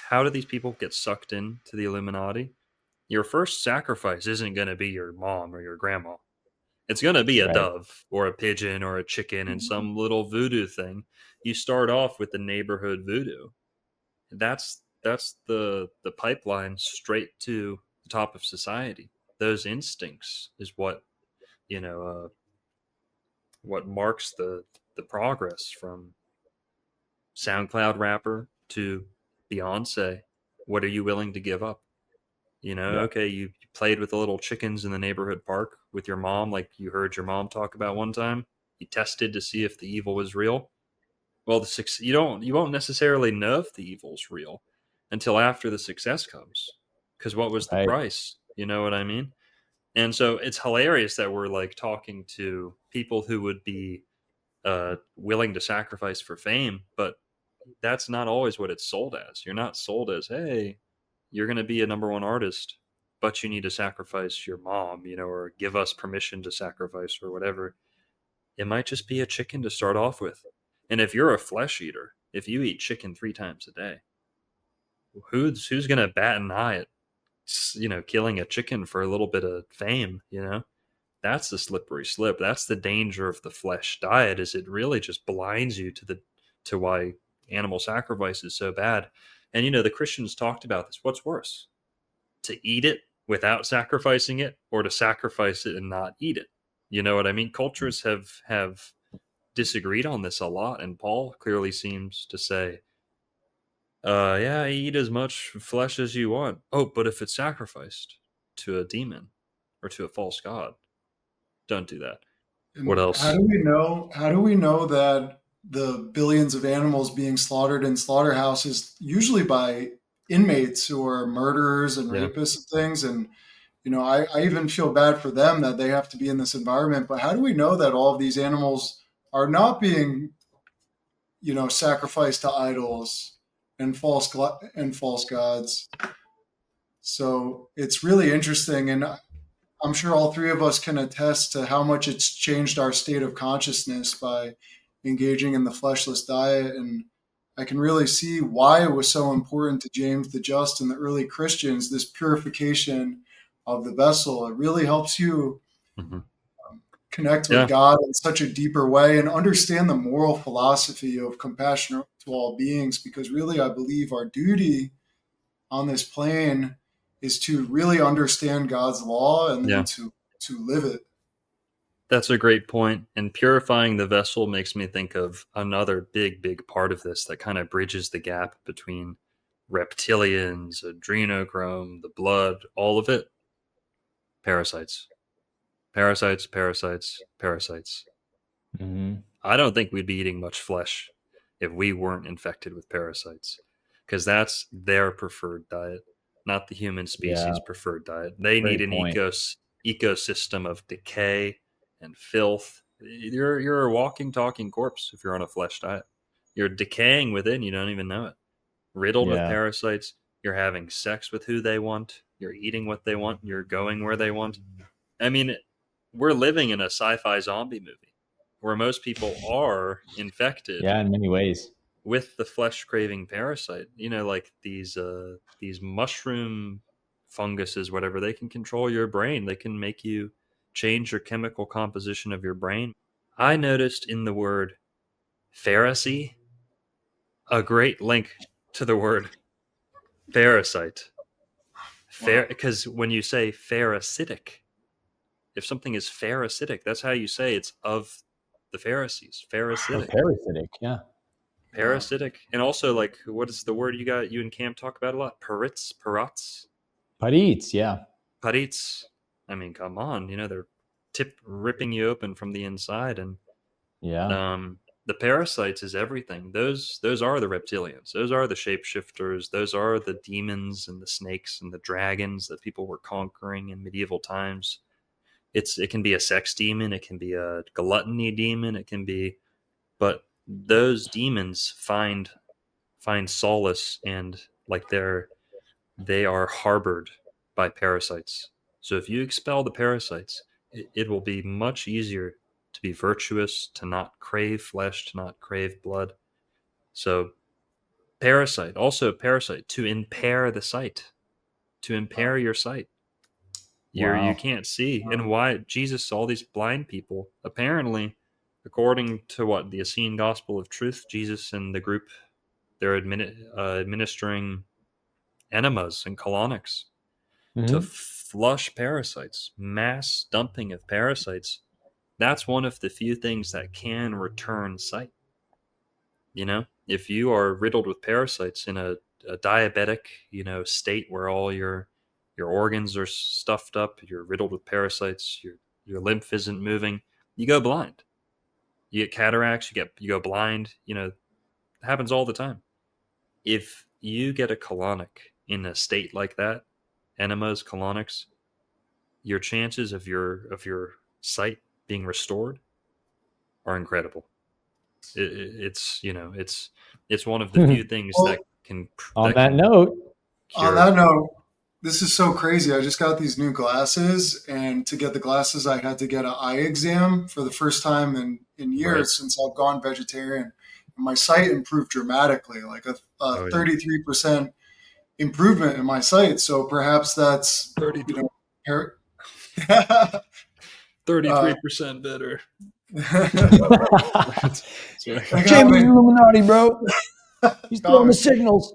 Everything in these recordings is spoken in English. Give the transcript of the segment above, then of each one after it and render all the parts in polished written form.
how do these people get sucked into the Illuminati? Your first sacrifice isn't going to be your mom or your grandma. It's going to be a Right. dove or a pigeon or a chicken and some little voodoo thing. You start off with the neighborhood voodoo. That's the pipeline straight to the top of society. Those instincts is what marks the progress from SoundCloud rapper to Beyonce. What are you willing to give up? Yep. Okay, you played with the little chickens in the neighborhood park with your mom, like you heard your mom talk about one time. You tested to see if the evil was real. Well, you won't necessarily know if the evil's real until after the success comes. Because what was the Right. price? You know what I mean? And so it's hilarious that we're like talking to people who would be willing to sacrifice for fame, but that's not always what it's sold as. You're not sold as, hey, you're going to be a number one artist, but you need to sacrifice your mom, or give us permission to sacrifice or whatever. It might just be a chicken to start off with. And if you're a flesh eater, if you eat chicken 3 times a day, who's going to bat an eye at killing a chicken for a little bit of fame? That's the slippery slip. That's the danger of the flesh diet. Is it really just blinds you to why animal sacrifice is so bad. And the Christians talked about this. What's worse, to eat it without sacrificing it, or to sacrifice it and not eat it? You know what I mean? Cultures have disagreed on this a lot, and Paul clearly seems to say, yeah, eat as much flesh as you want. Oh, but if it's sacrificed to a demon or to a false god, don't do that. What And how else? do we know? How do we know that the billions of animals being slaughtered in slaughterhouses, usually by inmates who are murderers and Yeah. rapists and things, and I even feel bad for them that they have to be in this environment. But how do we know that all of these animals are not being, sacrificed to idols and false gods? So it's really interesting, and I'm sure all three of us can attest to how much it's changed our state of consciousness by engaging in the fleshless diet. And I can really see why it was so important to James the Just and the early Christians, this purification of the vessel. It really helps you Hmm. connect with Yeah. God in such a deeper way and understand the moral philosophy of compassion to all beings, because really, I believe our duty on this plane is to really understand God's law and then Yeah. to live it. That's a great point. And purifying the vessel makes me think of another big part of this that kind of bridges the gap between reptilians, adrenochrome, the blood, all of it. Parasites. Parasites, parasites, parasites. Hmm. I don't think we'd be eating much flesh if we weren't infected with parasites, because that's their preferred diet, not the human Yeah. species' preferred diet. They need Great an point. ecosystem of decay and filth. You're a walking, talking corpse if you're on a flesh diet. You're decaying within, you don't even know it. Riddled with Yeah. parasites. You're having sex with who they want. You're eating what they want. You're going where they want. I mean, we're living in a sci-fi zombie movie where most people are infected Yeah. In many ways. with the flesh craving parasite. Like these mushroom funguses, whatever. They can control your brain. They can make you change your chemical composition of your brain. I noticed in the word Pharisee a great link to the word parasite. Fair, Wow. because when you say pharisaic, if something is pharisaic, that's how you say it's of the Pharisees. Or Pharisaic. parasitic. Yeah. Wow. Parasitic. And also, like, what is the word you and Cam talk about a lot? Parrots? Parits. Yeah. Parits. I mean, come on. They're ripping you open from the inside. And Yeah. the parasites is everything. Those are the reptilians. Those are the shapeshifters. Those are the demons and the snakes and the dragons that people were conquering in medieval times. It can be a sex demon, it can be a gluttony demon, it can be, but those demons find solace, and like they are harbored by parasites. So if you expel the parasites, it will be much easier to be virtuous, to not crave flesh, to not crave blood. So parasite to impair the sight, to impair your sight. You Wow. can't see. And why Jesus saw these blind people? Apparently, according to what the Essene Gospel of Truth, Jesus and the group, they're administering enemas and colonics to Hmm. flush parasites, mass dumping of parasites. That's one of the few things that can return sight. If you are riddled with parasites in a diabetic, state where all your organs are stuffed up, you're riddled with parasites, your lymph isn't moving, you go blind. You get cataracts, you go blind. It happens all the time. If you get a colonic in a state like that, enemas, colonics, your chances of your sight being restored are incredible. It's one of the few things that Well, can On that that can note, on cure. that note, this is so crazy. I just got these new glasses, and to get the glasses, I had to get an eye exam for the first time in Right. years since I've gone vegetarian. And my sight improved dramatically, like a Oh yeah. 33% improvement in my sight. So perhaps that's, you 33 know, par- 33 uh, percent better. Sorry. I got Jamie's me. Illuminati, bro. He's Got throwing the me. signals.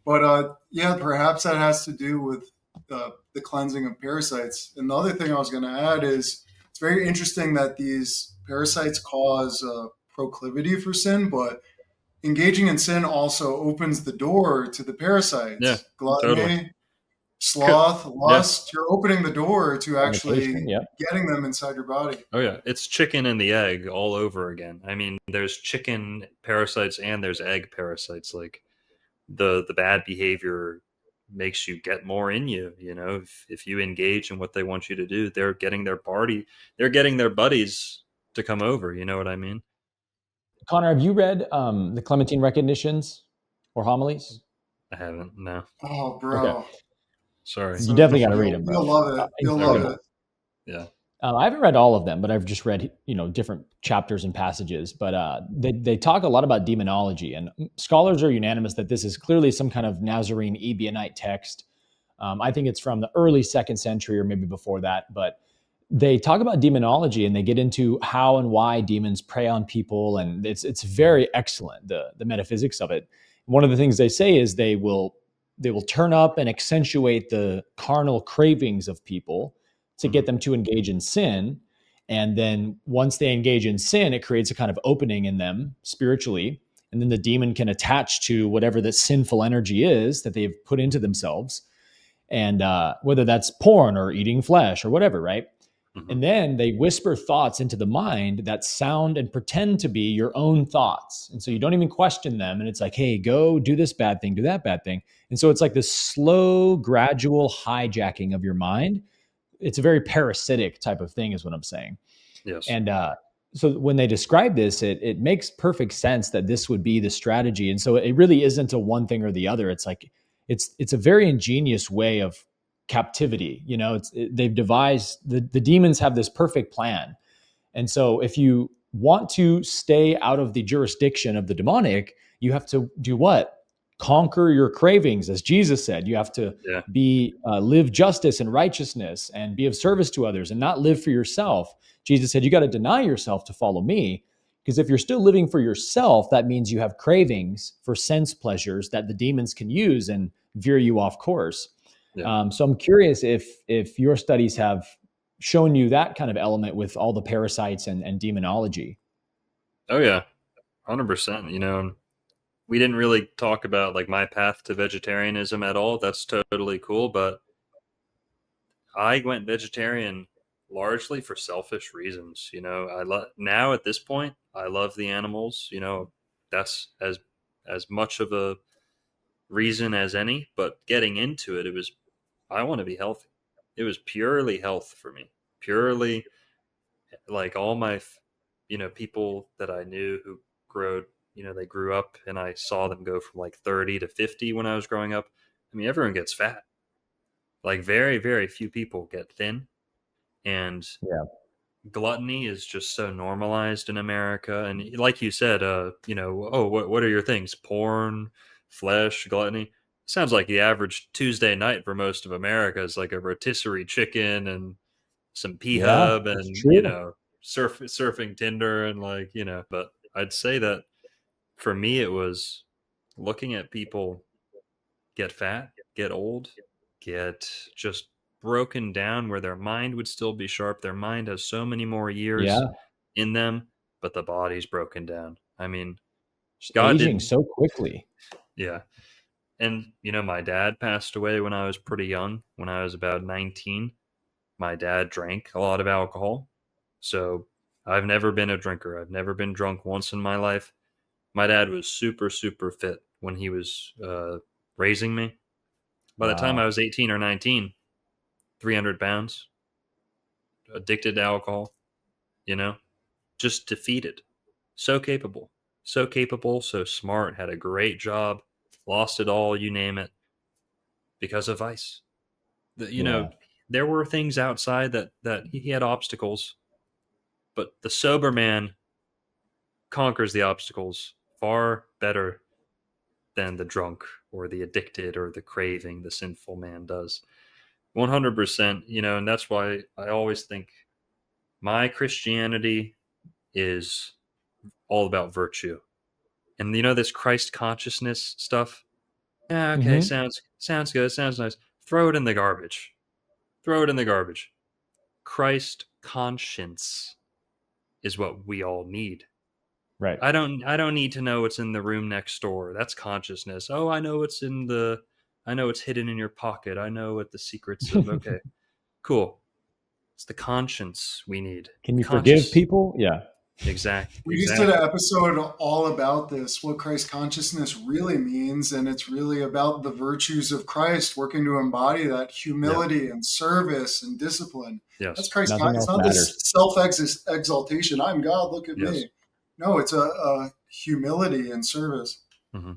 But yeah, perhaps that has to do with the cleansing of parasites. And the other thing I was going to add is it's very interesting that these parasites cause proclivity for sin, but engaging in sin also opens the door to the Yeah, parasites. totally. Gluttony, sloth, Yeah. lust. You're opening the door to Fornication. actually Yep. getting them inside your body. Oh yeah, it's chicken and the egg all over again. I mean, there's chicken parasites and there's egg parasites. Like the bad behavior makes you get more in you. If you engage in what they want you to do, they're getting their buddies to come over. You know what I mean? Connor, have you read the Clementine Recognitions or homilies? I haven't. No, Oh, Okay. bro. sorry. You So definitely got to read them, bro. you'll love it. You'll love Okay. it. Incredible. Yeah. I haven't read all of them, but I've just read different chapters and passages. But they talk a lot about demonology, and scholars are unanimous that this is clearly some kind of Nazarene Ebionite text. I think it's from the early 2nd century or maybe before that. But they talk about demonology and they get into how and why demons prey on people, and it's very excellent, the metaphysics of it. One of the things they say is they will turn up and accentuate the carnal cravings of people to get Mhm. them to engage in sin. And then once they engage in sin, it creates a kind of opening in them spiritually. And then the demon can attach to whatever the sinful energy is that they've put into themselves. And whether that's porn or eating flesh or whatever, right? Mhm. And then they whisper thoughts into the mind that sound and pretend to be your own thoughts. And so you don't even question them. And it's like, hey, go do this bad thing, do that bad thing. And so it's like this slow, gradual hijacking of your mind. It's a very parasitic type of thing, is what I'm saying. Yes. And so when they describe this, it makes perfect sense that this would be the strategy. And so it really isn't a one thing or the other. It's like it's a very ingenious way of captivity. They've devised the demons have this perfect plan. And so if you want to stay out of the jurisdiction of the demonic, you have to do what? Conquer your cravings, as Jesus said. You have to Yeah. be live justice and righteousness and be of service to others and not live for yourself. Jesus said you got to deny yourself to follow me. Because if you're still living for yourself, that means you have cravings for sense pleasures that the demons can use and veer you off course. Yeah. So I'm curious if your studies have shown you that kind of element with all the parasites and demonology. Oh yeah. 100%. We didn't really talk about like my path to vegetarianism at all. That's totally cool, but I went vegetarian largely for selfish reasons. I love now at this point, I love the animals. That's as much of a reason as any. But getting into it, it was I want to be healthy. It was purely health for me. Purely like all my, people that I knew who grew, they grew up, and I saw them go from like 30 to 50 when I was growing up. I mean, everyone gets fat. Like very, very few people get thin. And Yeah. gluttony is just so normalized in America. And like you said, oh, what are your things? Porn, flesh, gluttony. Sounds like the average Tuesday night for most of America is like a rotisserie chicken and some P Yeah, Hub it's and, true. surfing Tinder and but I'd say that for me it was looking at people get fat, get old, get just broken down where their mind would still be sharp. Their mind has so many more years Yeah, in them, but the body's broken down. I mean, just God aging didn't, so quickly. yeah. And, my dad passed away when I was pretty young, when I was about 19. My dad drank a lot of alcohol. So I've never been a drinker. I've never been drunk once in my life. My dad was super, super fit when he was raising me. By the time I Wow. was 18 or 19, 300 pounds, addicted to alcohol, you know, just defeated. So capable, so smart, had a great job, lost it all, you name it, because of vice. The, you know, Yeah. there were things outside that he had obstacles, but the sober man conquers the obstacles far better than the drunk or the addicted or the craving the sinful man does. 100%, and that's why I always think my Christianity is all about virtue. And this Christ consciousness stuff. Yeah, okay, Hmm. sounds good, sounds nice. Throw it in the garbage. Throw it in the garbage. Christ conscience is what we all need. Right. I don't need to know what's in the room next door. That's consciousness. Oh, I know it's hidden in your pocket. I know what the secrets of okay. Cool. It's the conscience we need. Can you forgive Conscious. people? Yeah. We just did an Exactly. episode all about this, what Christ consciousness really means, and it's really about the virtues of Christ, working to embody that Yeah. humility and service and discipline. That's Yes. Christ. Nothing It's else not this matters. self exaltation. I'm God. Look at Yes. me. No, it's a humility and service. Hmm.